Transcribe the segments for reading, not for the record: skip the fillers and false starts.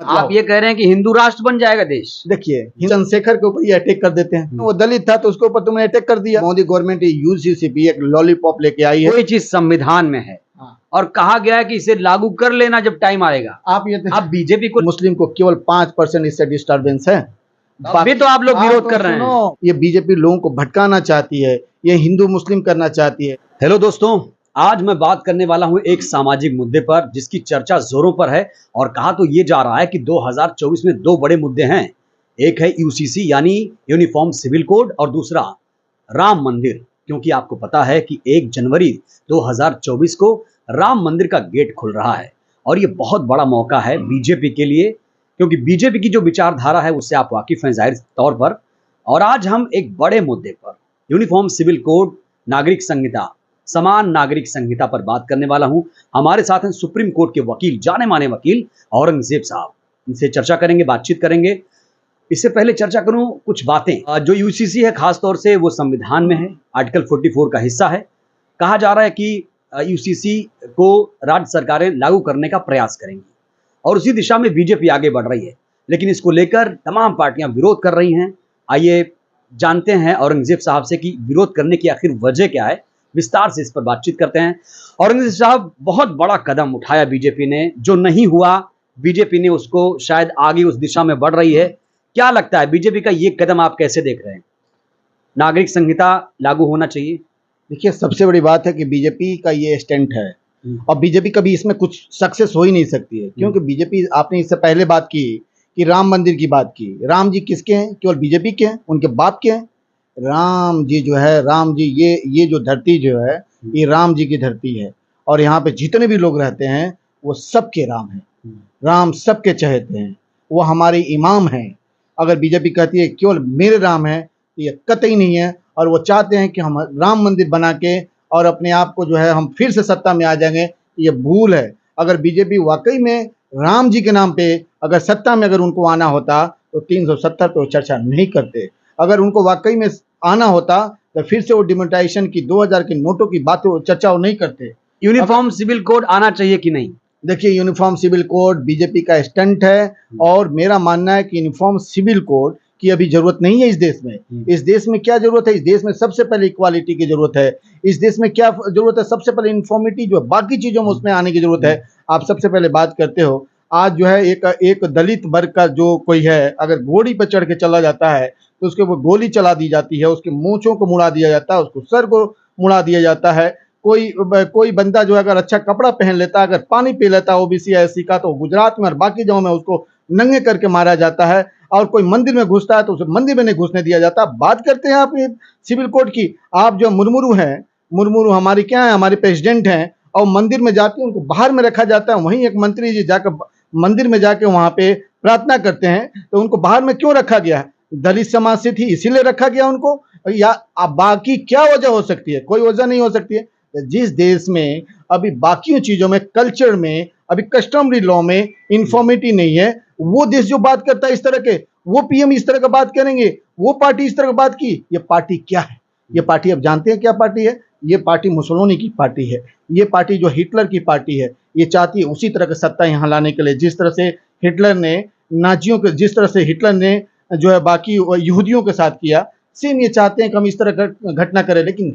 आप ये कह रहे हैं कि हिंदू राष्ट्र बन जाएगा देश? देखिए, चंद्रशेखर के ऊपर ये अटैक कर देते हैं। वो दलित था तो उसके ऊपर तुमने अटैक कर दिया। मोदी गवर्नमेंट यूसीसीपी एक लॉलीपॉप लेके आई है। कोई चीज संविधान में है और कहा गया है कि इसे लागू कर लेना जब टाइम आएगा। आप बीजेपी को, मुस्लिम को केवल 5% इससे डिस्टर्बेंस है। अभी तो आप लोग विरोध कर रहे हैं। ये बीजेपी लोगों को भटकाना चाहती है, ये हिंदू मुस्लिम करना चाहती है। हेलो दोस्तों, आज मैं बात करने वाला हूं एक सामाजिक मुद्दे पर जिसकी चर्चा जोरों पर है और कहा तो ये जा रहा है कि 2024 में दो बड़े मुद्दे हैं। एक है यूसीसी यानी यूनिफॉर्म सिविल कोड और दूसरा राम मंदिर, क्योंकि आपको पता है कि 1 जनवरी 2024 को राम मंदिर का गेट खुल रहा है और ये बहुत बड़ा मौका है बीजेपी के लिए, क्योंकि बीजेपी की जो विचारधारा है उससे आप वाकिफ हैं जाहिर तौर पर। और आज हम एक बड़े मुद्दे पर यूनिफॉर्म सिविल कोड, नागरिक संहिता, समान नागरिक संहिता पर बात करने वाला हूं। हमारे साथ हैं सुप्रीम कोर्ट के वकील, जाने माने वकील औरंगजेब साहब। इनसे चर्चा करेंगे, बातचीत करेंगे। इससे पहले चर्चा करूं कुछ बातें। जो यूसीसी है खासतौर से वो संविधान में है, आर्टिकल 44 का हिस्सा है। कहा जा रहा है कि यूसीसी को राज्य सरकारें लागू करने का प्रयास करेंगी और उसी दिशा में बीजेपी आगे बढ़ रही है, लेकिन इसको लेकर तमाम पार्टियां विरोध कर रही हैं। आइए जानते हैं औरंगजेब साहब से कि विरोध करने की आखिर वजह क्या है। विस्तार से इस पर बातचीत करते हैं। औरंगजेब साहब, बहुत बड़ा कदम उठाया बीजेपी ने, जो नहीं हुआ बीजेपी ने उसको शायद आगे उस दिशा में बढ़ रही है। क्या लगता है बीजेपी का ये कदम आप कैसे देख रहे हैं? नागरिक संहिता लागू होना चाहिए। देखिए, सबसे बड़ी बात है कि बीजेपी का ये स्टैंड है और बीजेपी कभी इसमें कुछ सक्सेस हो ही नहीं सकती है, क्योंकि बीजेपी, आपने इससे पहले बात की कि राम मंदिर की बात की। राम जी किसके हैं? केवल बीजेपी के हैं? उनके बाप के हैं? राम जी जो है, राम जी ये जो धरती जो है, ये राम जी की धरती है और यहाँ पे जितने भी लोग रहते हैं वो सबके राम हैं। राम सबके चहेते हैं, वो हमारे इमाम हैं। अगर बीजेपी कहती है केवल मेरे राम है तो ये कतई नहीं है, और वो चाहते हैं कि हम राम मंदिर बना के और अपने आप को जो है हम फिर से सत्ता में आ जाएंगे, ये भूल है। अगर बीजेपी वाकई में राम जी के नाम पे अगर सत्ता में अगर उनको आना होता तो 370 पे चर्चा नहीं करते। अगर उनको वाकई में आना होता तो फिर से वो डिमोनेटाइजेशन की 2000 के नोटों की बातें चर्चा वो नहीं करते। यूनिफॉर्म सिविल कोड आना चाहिए कि नहीं? देखिए, यूनिफॉर्म सिविल कोड बीजेपी का स्टंट है और मेरा मानना है कि यूनिफॉर्म सिविल कोड की अभी जरूरत नहीं है इस देश में। इस देश में क्या जरूरत है? इस देश में सबसे पहले इक्वालिटी की जरूरत है। इस देश में क्या जरूरत है? सबसे पहले इन्फॉर्मिटी जो बाकी चीजों में उसमें आने की जरूरत है। आप सबसे पहले बात करते हो, आज जो है एक दलित वर्ग का जो कोई है अगर घोड़ी पर चढ़ के चला जाता है तो उसके ऊपर गोली चला दी जाती है, उसके मूंछों को मुड़ा दिया जाता है, उसको सर को मुड़ा दिया जाता है। कोई बंदा जो है अगर अच्छा कपड़ा पहन लेता है, अगर पानी पी लेता है ओबीसी या एससी का, तो गुजरात में और बाकी जगहों में उसको नंगे करके मारा जाता है। और कोई मंदिर में घुसता है तो उसे मंदिर में नहीं घुसने दिया जाता। बात करते हैं आप सिविल कोड की। आप जो मुर्मू हैं, मुर्मू हमारी क्या है, हमारे प्रेसिडेंट हैं, और मंदिर में जाके उनको बाहर में रखा जाता है। वहीं एक मंत्री जी जाकर मंदिर में जाके वहां पे प्रार्थना करते हैं, तो उनको बाहर में क्यों रखा गया है? दलित समाज से थी इसीलिए रखा गया उनको, या बाकी क्या वजह हो सकती है? कोई वजह नहीं हो सकती है। जिस देश में अभी बाकी चीजों में, कल्चर में, अभी कस्टमरी लॉ में इन्फॉर्मिटी नहीं है, वो देश जो बात करता है इस तरह के, वो पीएम इस तरह का बात करेंगे, वो पार्टी इस तरह का बात की। ये पार्टी क्या है? ये पार्टी आप जानते हैं क्या पार्टी है? ये पार्टी मुसोलिनी की पार्टी है। ये पार्टी जो हिटलर की पार्टी है। ये चाहती है उसी तरह की सत्ता यहाँ लाने के लिए, जिस तरह से हिटलर ने नाजियों के, जिस तरह से हिटलर ने जो है बाकी यहूदियों के साथ किया, सेम ये चाहते हैं कि हम इस तरह घटना करें। लेकिन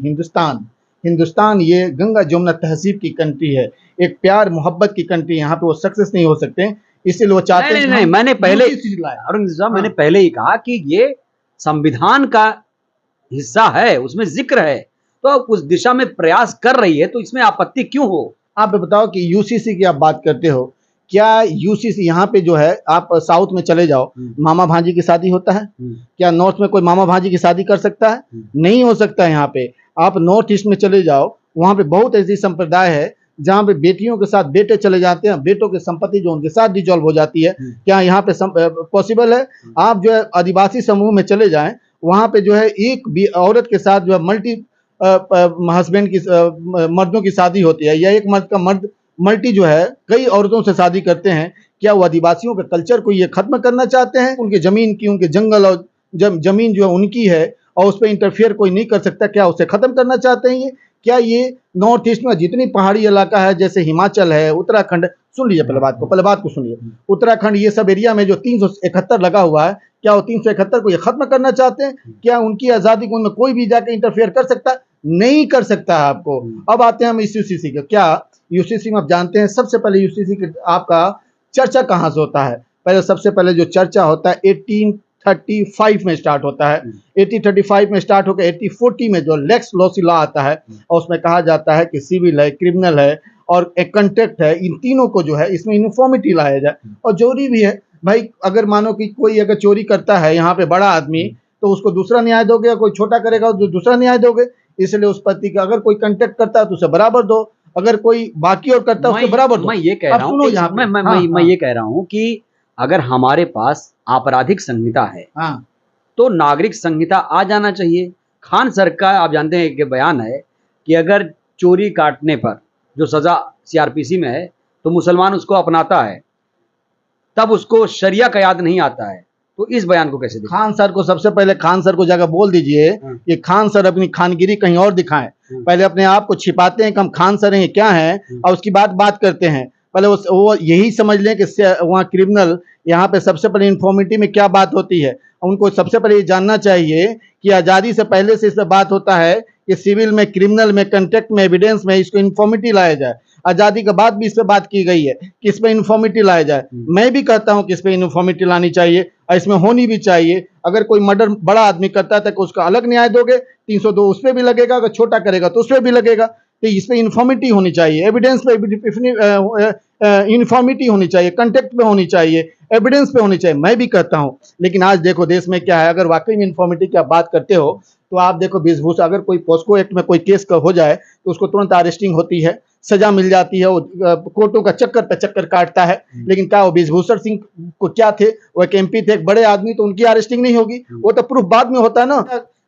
हिंदुस्तान ये गंगा जमुना तहजीब की कंट्री है, एक प्यार मोहब्बत की कंट्री। यहाँ पे वो सक्सेस नहीं हो सकते, इसलिए वो चाहते हैं। नहीं, मैंने पहले औरंगजेब साहब, मैंने पहले ही कहा कि ये संविधान का हिस्सा है, उसमें जिक्र है, तो उस दिशा में प्रयास कर रही है, तो इसमें आपत्ति क्यों हो? आप बताओ कि यूसीसी की आप बात करते हो, क्या यूसीसी यहाँ पे जो है, आप साउथ में चले जाओ, मामा भांजी की शादी होता है क्या? नॉर्थ में कोई मामा भांजी की शादी कर सकता है? नहीं हो सकता है। यहाँ पे आप नॉर्थ ईस्ट में चले जाओ, वहां पे बहुत ऐसी संप्रदाय है जहाँ पे बेटियों के साथ बेटे चले जाते हैं, बेटों की संपत्ति जो उनके साथ डिजॉल्व हो जाती है। क्या यहाँ पे पॉसिबल है? आप जो है आदिवासी समूह में चले जाएं, वहां पे जो है एक भी औरत के साथ जो है मल्टी हस्बैंड की मर्दों की शादी होती है, या एक मर्द का मल्टी जो है कई औरतों से शादी करते हैं। क्या वो आदिवासियों के कल्चर को ये खत्म करना चाहते हैं? उनके जमीन की, उनके जंगल और जमीन जो है उनकी है और उस पर इंटरफेयर कोई नहीं कर सकता, क्या उसे खत्म करना चाहते हैं? ये क्या ये नॉर्थ ईस्ट में जितनी पहाड़ी इलाका है, जैसे हिमाचल है, उत्तराखंड, सुन लीजिए पहले बात को सुनिए। उत्तराखंड ये सब एरिया में जो 371 लगा हुआ है, क्या वो 371 को ये खत्म करना चाहते हैं? क्या उनकी आजादी को उनमें कोई भी जाके इंटरफेयर कर सकता है? नहीं कर सकता है आपको। अब आते हैं हम इस यूसीसी के। क्या यूसीसी में आप जानते हैं सबसे पहले यूसीसी के आपका चर्चा कहाँ से होता है? पहले सबसे पहले जो चर्चा होता है 1835 में स्टार्ट होता है। 1835 में स्टार्ट होकर 1840 में जो लेक्स लॉसी लॉ आता है और उसमें कहा जाता है कि सिविल है, क्रिमिनल है और एक कंटेक्ट है, इन तीनों को जो है इसमें यूनिफॉर्मिटी लाया जाए। और जरूरी भी है भाई, अगर मानो कि कोई अगर चोरी करता है यहाँ पे बड़ा आदमी, तो उसको दूसरा न्याय दोगे, कोई छोटा करेगा तो दूसरा न्याय दोगे। इसलिए उस पति का अगर कोई कंटेक्ट करता है तो उसे बराबर दो, अगर कोई बाकी और करता है उसको बराबर दो। मैं ये कह रहा हूँ, मैं ये कह रहा हूँ कि अगर हमारे पास आपराधिक संहिता है तो नागरिक संहिता आ जाना चाहिए। खान सर का आप जानते हैं कि बयान है कि अगर चोरी काटने पर जो सजा सीआरपीसी में है तो मुसलमान उसको अपनाता है, तब उसको शरिया का याद नहीं आता है। तो इस बयान को कैसे देखें? खान सर को सबसे पहले खान सर को जाकर बोल दीजिए कि खान सर अपनी खानगिरी कहीं और दिखाएं। पहले अपने आप को छिपाते हैं कि हम खान सर हैं, क्या हैं, और उसकी बात करते हैं। पहले वो यही समझ लें कि वहाँ क्रिमिनल, यहाँ पे सबसे पहले इन्फॉर्मिटी में क्या बात होती है। उनको सबसे पहले ये जानना चाहिए कि आज़ादी से पहले से इस पर बात होता है कि सिविल में, क्रिमिनल में, कंटेक्ट में, एविडेंस में इसको इन्फॉर्मिटी लाया जाए। आज़ादी के बाद भी इस पर बात की गई है कि इस पर इन्फॉर्मिटी लाया जाए। मैं भी कहता हूं कि इस पर इन्फॉर्मिटी लानी चाहिए और इसमें होनी भी चाहिए। अगर कोई मर्डर बड़ा आदमी करता है तो उसका अलग न्याय दोगे, 302 उस पर भी लगेगा, अगर छोटा करेगा तो उस पर भी लगेगा। तो इस पर इन्फॉर्मिटी होनी चाहिए, एविडेंस पे इन्फॉर्मिटी होनी चाहिए, कंटेक्ट पे होनी चाहिए, एविडेंस पे होनी चाहिए। मैं भी कहता हूं, लेकिन आज देखो देश में क्या है। अगर वाकई में इन्फॉर्मिटी की आप बात करते हो तो आप देखो वेशभूषा, अगर कोई पॉस्को एक्ट में कोई केस हो जाए तो उसको तुरंत अरेस्टिंग होती है, सजा मिल जाती है, वो कोर्टों का चक्कर पे चक्कर काटता है। लेकिन क्या वो ब्रिजभूषण सिंह को क्या थे, वो एक एमपी थे, एक बड़े आदमी, तो उनकी अरेस्टिंग नहीं होगी? वो तो प्रूफ बाद में होता है ना।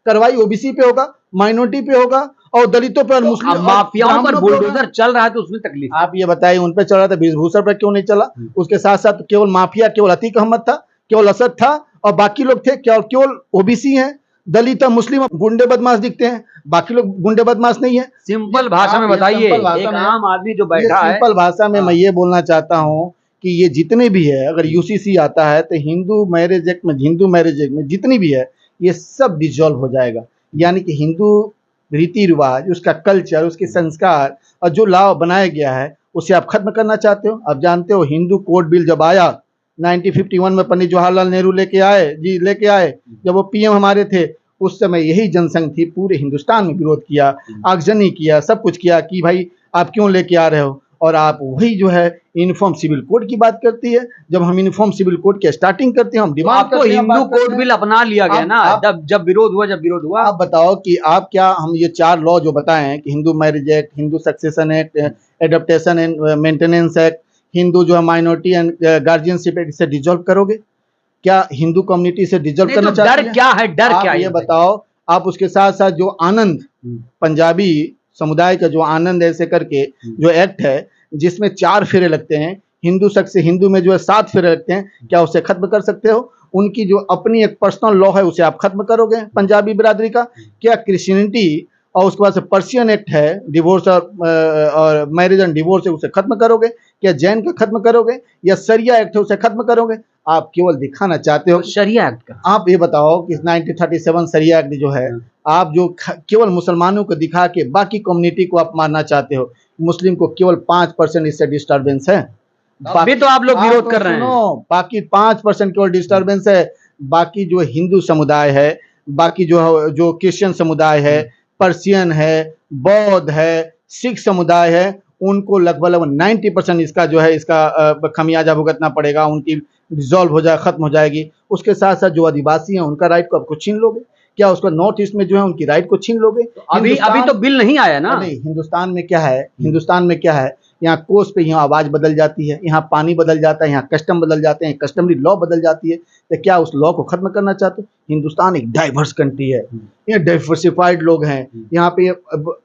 कार्रवाई ओबीसी पे होगा, माइनॉरिटी पे होगा और दलितों पर, मुस्लिम, माफियाओं पर बुलडोजर चल रहा है तो उसमें तकलीफ। आप ये बताइए, उन पर चल रहा था, ब्रिजभूषण पर क्यों नहीं चला? उसके साथ साथ केवल माफिया केवल अतीक अहमद था, केवल असद था और बाकी लोग थे केवल ओबीसी हैं, दलित, मुस्लिम, गुंडे बदमाश दिखते हैं, बाकी लोग गुंडे बदमाश नहीं है। सिंपल भाषा में बताइए, एक आम आदमी जो बैठा है। सिंपल भाषा में मैं ये बोलना चाहता हूँ कि ये जितने भी है, अगर यूसीसी आता है तो हिंदू मैरिज एक्ट में जितनी भी है ये सब डिसॉल्व हो जाएगा। यानी कि हिंदू रीति रिवाज, उसका कल्चर, उसके संस्कार और जो लॉ बनाया गया है उसे आप खत्म करना चाहते हो। आप जानते हो हिंदू कोड बिल जब आया 1951 में, पंडित जवाहरलाल नेहरू लेके आए, जब वो पीएम हमारे थे, उस समय यही जनसंघ थी, पूरे हिंदुस्तान में विरोध किया, आगजनी किया, सब कुछ किया कि भाई आप क्यों लेके आ रहे हो। और आप वही जो है यूनिफॉर्म सिविल कोड की बात करती है। जब हम यूनिफॉर्म सिविल कोड की स्टार्टिंग करते हैं, हम डिमांड करते हैं, हिंदू कोड बिल अपना लिया गया ना। जब विरोध हुआ। आप बताओ कि आप क्या, हम ये 4 लॉ जो बताए हैं कि Hindu marriage act, Hindu succession act, adaptation and maintenance act, Hindu जो है माइनॉरिटी एंड गार्जियनशिप एक्ट, इसे डिसॉल्व करोगे? क्या हिंदू कम्युनिटी से डिसॉल्व करना चाहते हैं? डर क्या है? डर क्या है ये बताओ। आप उसके साथ साथ जो आनंद, पंजाबी समुदाय का जो आनंद ऐसे करके जो एक्ट है, जिसमें 4 फेरे लगते हैं, हिंदू शख्स से हिंदू में जो है 7 फेरे लगते हैं, क्या उसे खत्म कर सकते हो? उनकी जो अपनी एक पर्सनल लॉ है उसे आप खत्म करोगे पंजाबी बिरादरी का? क्या क्रिश्चियनिटी और उसके बाद से पर्शियन एक्ट है, डिवोर्स और मैरिज एंड डिवोर्स है, उसे खत्म करोगे? क्या जैन का खत्म करोगे? या शरिया एक्ट है उसे खत्म करोगे? आप केवल दिखाना चाहते हो शरिया एक्ट का। आप ये बताओ कि 1937 शरिया एक्ट जो है, आप जो केवल मुसलमानों को दिखा के बाकी कम्युनिटी को आप मारना चाहते हो। मुस्लिम को केवल 5% इससे डिस्टर्बेंस है। अभी तो आप लोग विरोध कर रहे हैं। बाकी 5% केवल डिस्टर्बेंस है। बाकी जो हिंदू समुदाय है, बाकी जो क्रिश्चियन समुदाय है, पर्शियन है, बौद्ध है, सिख समुदाय है, उनको लगभग 90% इसका जो है इसका खमियाजा भुगतना पड़ेगा। उनकी डिसॉल्व हो जाए, खत्म हो जाएगी। उसके साथ साथ जो आदिवासी हैं उनका राइट को आपको छीन लोगे? क्या उसका नॉर्थ ईस्ट में जो है उनकी राइट को छीन लोगे? अभी तो बिल नहीं आया ना। नहीं, हिंदुस्तान में क्या है, यहाँ कोस पे यहाँ आवाज बदल जाती है, यहाँ पानी बदल जाता है, यहाँ कस्टम बदल जाते हैं, कस्टमरी लॉ बदल जाती है। तो क्या उस लॉ को खत्म करना चाहते हो? हिंदुस्तान एक डाइवर्स कंट्री है, यहाँ डाइवर्सिफाइड लोग हैं, यहाँ पे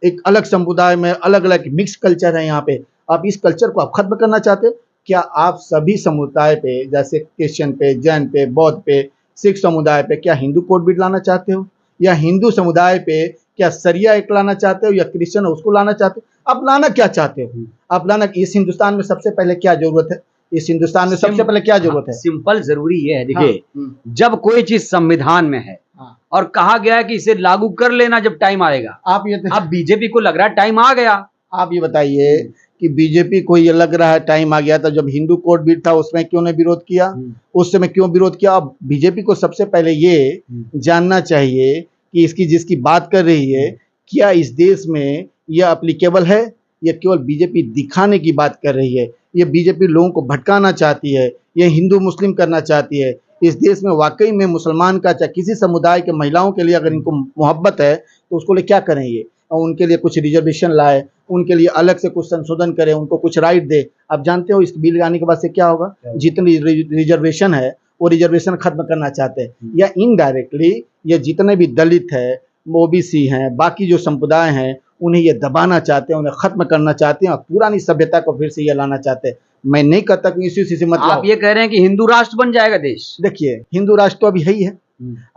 एक अलग समुदाय में अलग अलग मिक्स कल्चर है। यहाँ पे आप इस कल्चर को आप खत्म करना चाहते हो? क्या आप सभी समुदाय पे, जैसे क्रिश्चियन पे, जैन पे, बौद्ध पे, सिख समुदाय पे, क्या हिंदू कोड बिल लाना चाहते हो? या हिंदू समुदाय पे क्या सरिया एक लाना चाहते हो या क्रिश्चियन है उसको लाना चाहते हो? आप लाना क्या चाहते हो? आप लाना इस हिंदुस्तान में सबसे पहले क्या जरूरत है? इस हिंदुस्तान में सबसे पहले क्या जरूरत है? सिंपल जरूरी ये है, हाँ, देखिए जब कोई चीज संविधान में है हाँ। और कहा गया है कि इसे लागू कर लेना जब टाइम आएगा, आप ये अब बीजेपी को लग रहा है टाइम आ गया। आप ये बताइए कि बीजेपी को ये लग रहा है टाइम आ गया था, जब हिंदू कोड बिल था उसमें क्यों नहीं विरोध किया? उस समय क्यों विरोध किया? अब बीजेपी को सबसे पहले ये जानना चाहिए कि इसकी जिसकी बात कर रही है, क्या इस देश में यह एप्लीकेबल है या केवल बीजेपी दिखाने की बात कर रही है? ये बीजेपी लोगों को भटकाना चाहती है, ये हिंदू मुस्लिम करना चाहती है। इस देश में वाकई में मुसलमान का चाहे किसी समुदाय के महिलाओं के लिए अगर इनको मोहब्बत है तो उसको लिए क्या करें ये? और उनके लिए कुछ रिजर्वेशन लाए, उनके लिए अलग से कुछ संशोधन करें, उनको कुछ राइट दे। आप जानते हो इस बिल आने के बाद से क्या होगा? जितनी रिजर्वेशन है वो रिजर्वेशन खत्म करना चाहते हैं, या इनडायरेक्टली ये जितने भी दलित है, ओबीसी हैं, बाकी जो समुदाय हैं, उन्हें ये दबाना चाहते हैं, उन्हें खत्म करना चाहते हैं और पुरानी सभ्यता को फिर से ये लाना चाहते हैं। मैं नहीं कहता कि इसी से मतलब आप ये कह रहे हैं कि हिंदू राष्ट्र बन जाएगा देश? देखिए हिंदू राष्ट्र तो अभी है ही है।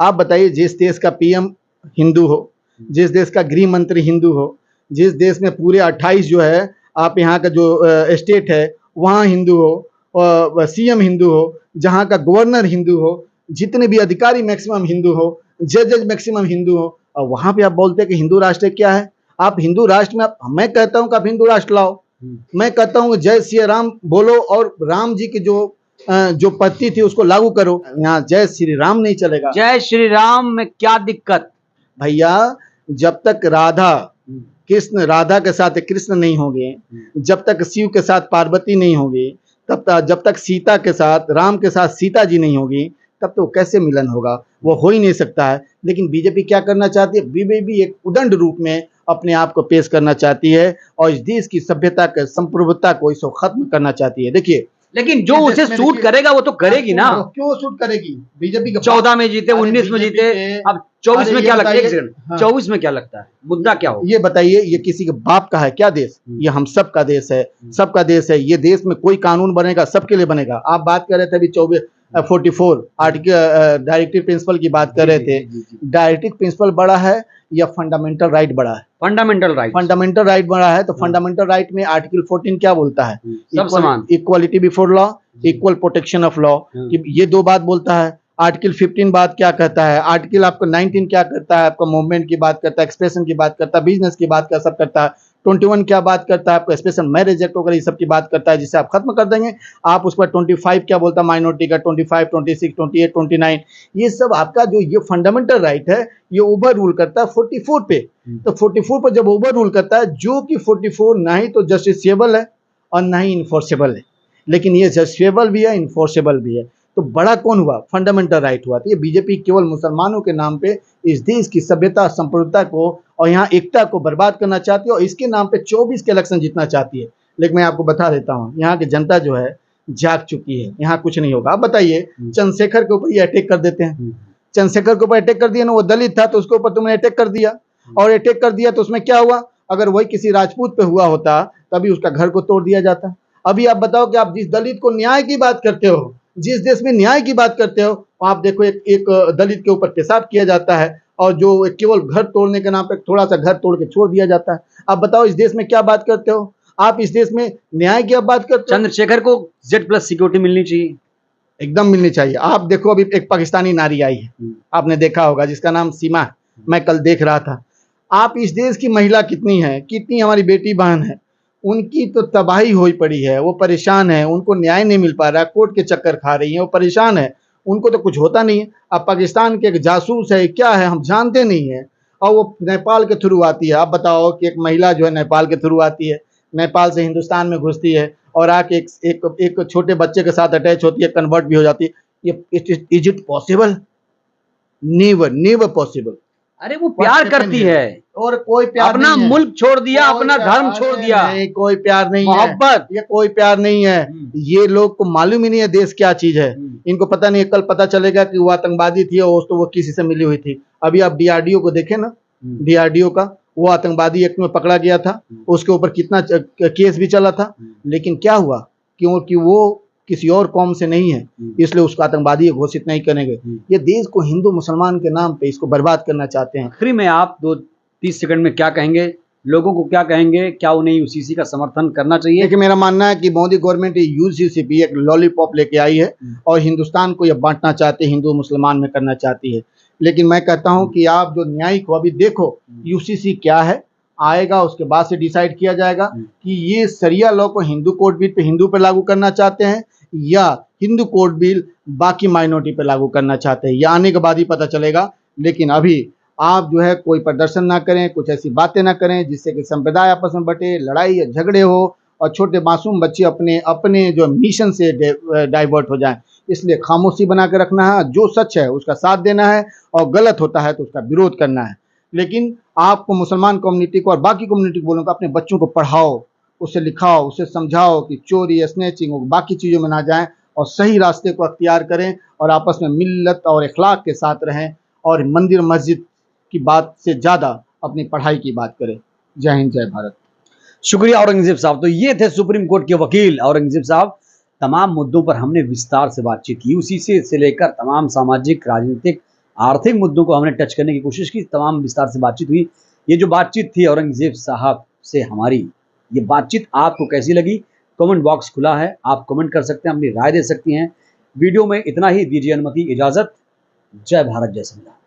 आप बताइए जिस देश का पीएम हिंदू हो, जिस देश का गृह मंत्री हिंदू हो, जिस देश में पूरे 28 जो है आप यहाँ का जो स्टेट है वहाँ हिंदू हो, सीएम हिंदू हो, जहाँ का गवर्नर हिंदू हो, जितने भी अधिकारी मैक्सिमम हिंदू हो, जज मैक्सिमम हिंदू हो, और वहाँ पे आप बोलते हैं कि हिंदू राष्ट्र क्या है? आप हिंदू राष्ट्र में मैं कहता हूँ कि आप हिंदू राष्ट्र लाओ। मैं कहता हूँ जय श्री राम बोलो और राम जी की जो पत्ती थी उसको लागू करो। यहाँ जय श्री राम नहीं चलेगा। जय श्री राम में क्या दिक्कत? भैया जब तक राधा के साथ कृष्ण नहीं होंगे, जब तक शिव के साथ पार्वती नहीं होगी, जब तक सीता के साथ राम के साथ सीता जी नहीं होगी, तब तो कैसे मिलन होगा? वो हो ही नहीं सकता है। लेकिन बीजेपी क्या करना चाहती है? बीजेपी एक उदंड रूप में अपने आप को पेश करना चाहती है और इस देश की सभ्यता के संप्रभुता को इसको खत्म करना चाहती है। देखिए लेकिन जो उसे सूट करेगा वो तो करेगी ना। क्यों सूट करेगी? बीजेपी 14 में जीते, 19 में जीते, अब 24 में क्या लगता है? 24 में क्या लगता है मुद्दा क्या हो? ये बताइए, ये किसी के बाप का है क्या देश? ये हम सब का देश है, सबका देश है। ये देश में कोई कानून बनेगा सबके लिए बनेगा। आप बात कर रहे थे अभी 44 आर्टिकल डायरेक्टिव प्रिंसिपल की बात कर रहे थे। डायरेक्टिव प्रिंसिपल बड़ा है या फंडामेंटल राइट बड़ा है? फंडामेंटल राइट बड़ा है। तो फंडामेंटल राइट में आर्टिकल 14 क्या बोलता है? सब समान, equality before law, equal protection of law. ये दो बात बोलता है। आर्टिकल 15 बात क्या कहता है? आर्टिकल आपका 19 क्या करता है? आपका मूवमेंट की बात करता है, एक्सप्रेशन की बात करता है, बिजनेस की बात सब करता है। 21 क्या बात करता है? आपका स्पेशल मैरिज एक्ट वगैरह ये सब की बात करता है, जिसे आप खत्म कर देंगे। आप उस पर 25 क्या बोलता है? माइनॉरिटी का 25, 26, 28, 29, ये सब आपका जो ये फंडामेंटल राइट है ये ओवर रूल करता है 44 पे। तो 44 पर जब ओवर रूल करता है, जो कि 44 ना ही तो जस्टिसेबल है और ना ही इन्फोर्सेबल है, लेकिन ये जस्टिसेबल भी है, इन्फोर्सेबल भी है। तो बड़ा कौन हुआ? फंडामेंटल राइट हुआ। तो ये बीजेपी केवल मुसलमानों के नाम पे इस देश की सभ्यता, संप्रभुता को और यहाँ एकता को बर्बाद करना चाहती है और इसके नाम पे 24 के इलेक्शन जीतना चाहती है। लेकिन मैं आपको बता देता हूँ, यहाँ की जनता जो है जाग चुकी है, यहाँ कुछ नहीं होगा। आप बताइए, चंद्रशेखर के ऊपर ये अटैक कर देते हैं। चंद्रशेखर के ऊपर अटैक कर दिया ना, वो दलित था तो उसके ऊपर तुमने अटैक कर दिया, और अटैक कर दिया तो उसमें क्या हुआ? अगर वही किसी राजपूत पे हुआ होता तभी उसका घर को तोड़ दिया जाता। अभी आप बताओ कि आप जिस दलित को न्याय की बात करते हो, जिस देश में न्याय की बात करते हो, आप देखो एक दलित के ऊपर पेशाब किया जाता है और जो केवल घर तोड़ने के नाम पे थोड़ा सा घर तोड़ के छोड़ दिया जाता है। आप बताओ इस देश में क्या बात करते हो? आप इस देश में न्याय की बात करते हो? चंद्रशेखर को Z+ सिक्योरिटी मिलनी चाहिए, एकदम मिलनी चाहिए। आप देखो अभी एक पाकिस्तानी नारी आई है, आपने देखा होगा, जिसका नाम सीमा है। मैं कल देख रहा था। आप इस देश की महिला कितनी है, कितनी हमारी बेटी बहन है, उनकी तो तबाही हुई पड़ी है। वो परेशान है, उनको न्याय नहीं मिल पा रहा, कोर्ट के चक्कर खा रही है, वो परेशान है, उनको तो कुछ होता नहीं है। अब पाकिस्तान के एक जासूस है, क्या है हम जानते नहीं है, और वो नेपाल के थ्रू आती है। आप बताओ कि एक महिला जो है नेपाल के थ्रू आती है, नेपाल से हिंदुस्तान में घुसती है और आके एक छोटे बच्चे के साथ अटैच होती है, कन्वर्ट भी हो जाती है। ये is it possible? Never possible. अरे वो प्यार करती है और कोई प्यार अपना मुल्क छोड़ दिया, अपना धर्म छोड़ दिया। कोई प्यार नहीं है, मोहब्बत, ये कोई प्यार नहीं है। ये लोग को मालूम ही नहीं है देश क्या चीज है। इनको पता नहीं है, कल पता चलेगा कि वो आतंकवादी थी और तो वो किसी से मिली हुई थी। अभी आप DRDO को देखें ना, DRDO का वो आतंकवादी एक्ट में पकड़ा गया था, उसके ऊपर कितना केस भी चला था, लेकिन क्या हुआ? क्योंकि वो किसी और कौम से नहीं है, इसलिए उसको आतंकवादी घोषित नहीं करेंगे। ये देश को हिंदू मुसलमान के नाम पे इसको बर्बाद करना चाहते हैं। आखिरी में आप 2 30 सेकंड में क्या कहेंगे, लोगों को क्या कहेंगे, क्या उन्हें यूसीसी का समर्थन करना चाहिए? देखिए, मेरा मानना है कि मोदी गवर्नमेंट यूसीसी भी एक लॉलीपॉप लेके आई है और हिंदुस्तान को ये बांटना चाहती है, हिंदू मुसलमान में करना चाहती है। लेकिन मैं कहता हूं कि आप जो न्यायिक हो, अभी देखो यूसीसी क्या है, आएगा उसके बाद से डिसाइड किया जाएगा कि ये शरिया लॉ को Hindu code bill pay Hindu पे लागू करना चाहते हैं या हिंदू कोड बिल बाकी माइनॉरिटी पे लागू करना चाहते हैं। ये आने के बाद ही पता चलेगा। लेकिन अभी आप जो है कोई प्रदर्शन ना करें, कुछ ऐसी बातें ना करें जिससे कि संप्रदाय आपस में बटे, लड़ाई या झगड़े हो और छोटे मासूम बच्चे अपने अपने जो मिशन से डाइवर्ट हो जाएं। इसलिए खामोशी बना के रखना है, जो सच है उसका साथ देना है और गलत होता है तो उसका विरोध करना है। लेकिन आपको मुसलमान कम्युनिटी को और बाकी कम्युनिटी को बोलूँगा, अपने बच्चों को पढ़ाओ, उसे लिखाओ, उसे समझाओ कि चोरी, स्नैचिंग और बाकी चीज़ों में ना जाएं और सही रास्ते को अख्तियार करें और आपस में मिल्लत और इखलाक के साथ रहें और मंदिर मस्जिद की बात से ज़्यादा अपनी पढ़ाई की बात करें। जय हिंद, जय भारत। शुक्रिया औरंगजेब साहब। तो ये थे सुप्रीम कोर्ट के वकील औरंगजेब साहब। तमाम मुद्दों पर हमने विस्तार से बातचीत की, यूसीसी से लेकर तमाम सामाजिक, राजनीतिक, आर्थिक मुद्दों को हमने टच करने की कोशिश की, तमाम विस्तार से बातचीत हुई। ये जो बातचीत थी औरंगजेब साहब से हमारी, ये बातचीत आपको कैसी लगी? कमेंट बॉक्स खुला है, आप कमेंट कर सकते हैं, अपनी राय दे सकती हैं। वीडियो में इतना ही, दीजिए अनुमति, इजाज़त। जय भारत, जय संविधान।